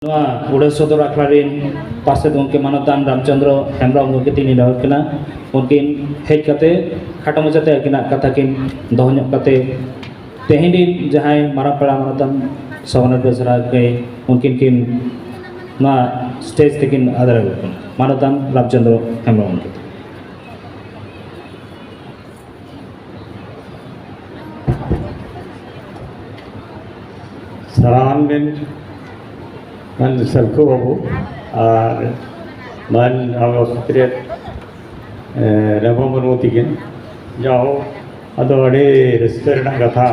उड़े सदर आखड़ारीन पार्षद गंके मानदान रामचंद्र हेम्ब्रम गंके तीन नेहरकना उनकिन हेज कते खाटो मचाते अकिना कथा किन दोहन कते तेहेनी जहां मारा पड़ा मानदान सवनर बेसरा के उनकिन किन ना स्टेज तकिन आदर मानदान रामचंद्र हेम्ब्रम गंके सराहन में मन सलको बाबू और मन अवस्त्रे रमम मुर्मू के जाओ अदो अड़े रिश्तेदार कथा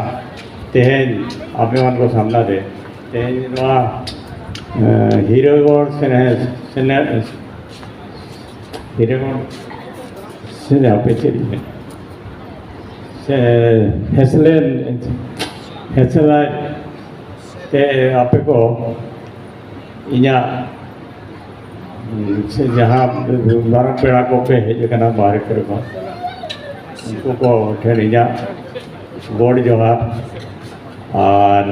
तेहन आपे मन को सामना दे तेहन नवा हीरोगढ़ से हीरोगढ़ से आपे चली में से हेसला ते आपे को इन्या जहाँ बारह पेड़ा को पे है जगह बाहर कर उनको को ठहर इन्या गोड़ जोहार और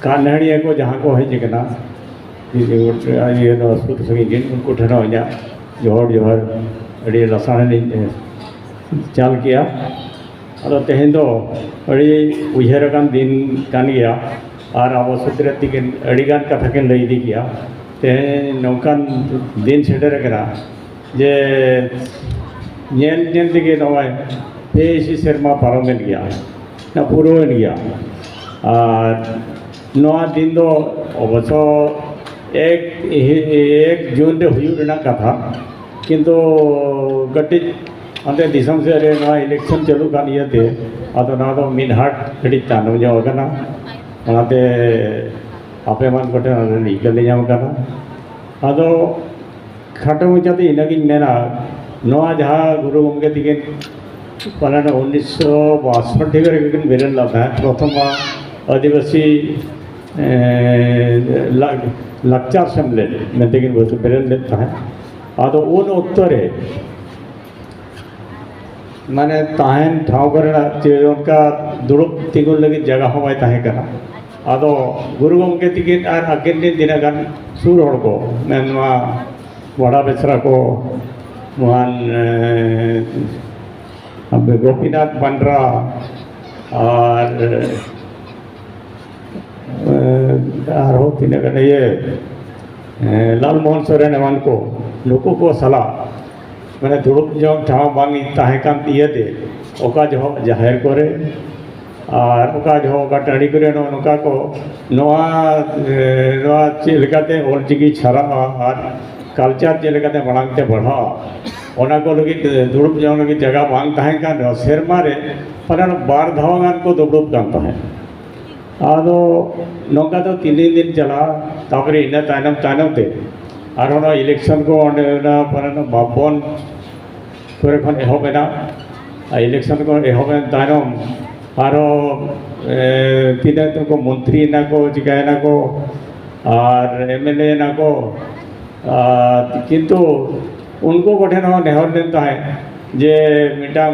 कान्हड़िया को जहाँ को है जगह ये तो सुत सकी उनको ठहरा इन्या जोहर जोहर अड़ी रसायन चाल किया अदो तेहन दो अड़ी उहर दिन कान गया और अब सूत्र अड़ीगान कथा के लई दी किया तेहन नौकान दिन सेटर करा जे नेल नेल दिगे नवाय पेशी शर्मा पारमेन गया ना पुरोन गया और नवा दिन दो अवश्य एक जून रे हुयुरना कथा किंतु गट्टी अंते दिसम से रे नवा इलेक्शन चालू कान इयते अदो ना दो मिनहाट गट्टी तानो जो होगना ओनाते आपे मन कोटे लीगल जाम कना अदो खाटो मुचाते इनागिन मेना नवा जहाँ गुरु गंगे तिगिन पालन 1962 रे किन बेरन लाता है प्रथम आदिवासी लक्चार सम्मेलन में तिगिन बहुत बेरन लेता है अदो उन उत्तरे माने ताहन ठाव करना चे उनका दुरुप तिगुन लगी जगह हमाय ताहे कना अदो गुरु गंगे तिगिन और अगिन दिन गान सूर हड़ को मैं वड़ा बेसरा को महान गोपीनाथ पंड्रा और तीन ये लाल मोहन सोरेन एमान को नुकु को सलाह मैंने दुरुप जो ठाव बांगी ताहे कान दिए ओका जो जाहिर करे और ओका जो ओका टाड़ी करे नोका को नोआ नोआ चेलकाते ओलचिकी छरा और कल्चर चेलकाते बढ़ाते बढ़ा ओना को लगी दुरुप जो लगी जगह बांग ताहे कान सेरमा रे परान बार धावगान को दुरुप कानता है आदो नोका तो 3 दिन चला तापरे इना तायनम तायनम ते और ना इलेक्शन को ना परान बाबन करे खन एहोबेना इलेक्शन को एहोबेन तायनम आरो तीन को मंत्री ना को चिकाय ना को और एमएलए ना को किंतु उनको कोठे ना नेहर देता है जे मिटा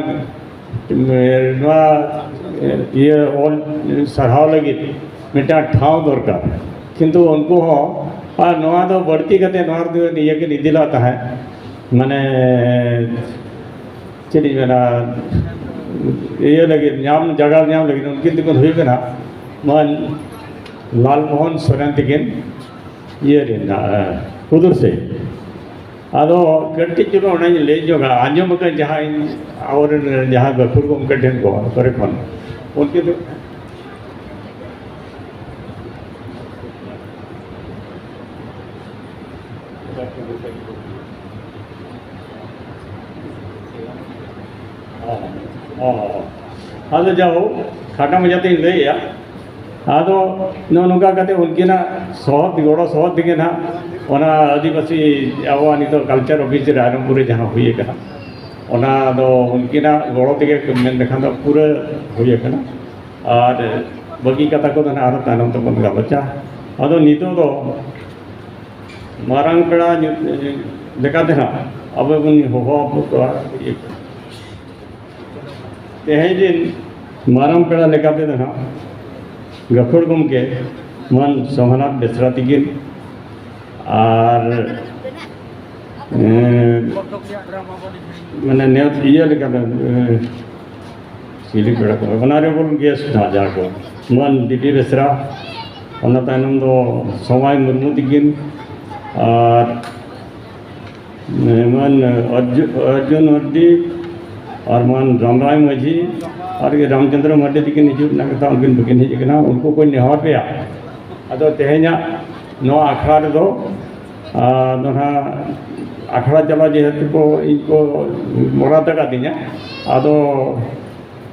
ये ऑल सराव लगी मिटा ठाव दरकार किंतु उनको हो और नवा तो बढ़ती कते नवार दो ये के निदिलाता है माने चली मेरा ये लगे नाम जगह नाम लगे उनकी तो हुई ना मन लाल मोहन सोरेन तिगिन ये रेना कुदुर से आदो गट्टी चलो उन्हें ले जोगा आंजो मका जहाँ और जहाँ गफुर को उनके ढेन को करे खन उनके तो आदो जाओ खाटा मजाते ले या आदो नौका कहते उनकी ना सहद गोड़ो सहद दिखे ना ओना आदिवासी आवा नितो कल्चर ऑफिस रायरंगपुर जहाँ हुई कना ओना दो उनकी ना गोड़ो तिगे मेन देखा तो पूरा हुई कना और बगी कथा को ना आरो तानम तो बन गलचा आदो नितो दो मारंग पेड़ा देखा ना अब उन हो तो तेहे दिन मारंग पेड़ा लेकाते ना गफुर गमके मन सोमनाथ बेसरा तिगिन আর মানে নেওয়া ইয়ে লেখা chilli পেড়া ko honorable guest na jago man dipi besra ona tainam do somay murmu dikin ar man arjun oddi और मान रामराय माझी और ये रामचंद्र मड्डे दिकिन हिजू ना कथा उनकिन बकिन हिज कना उनको कोई नेहर पे अदो तेहेना नो आखड़ा दो दोना आखड़ा चला जेहेतु को इनको मोरा तका दिना अदो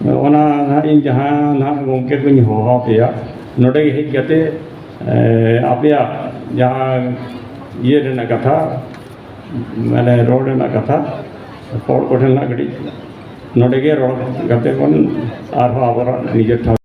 ओना इन जहां ना गोमके को होहा पे नोडे हिज कते आपया जहां ये रेना कथा माने रोड रेना कथा पौड़ कोठन ना गड़ी नोडे के रोड गते कोन आर हो आबर निजे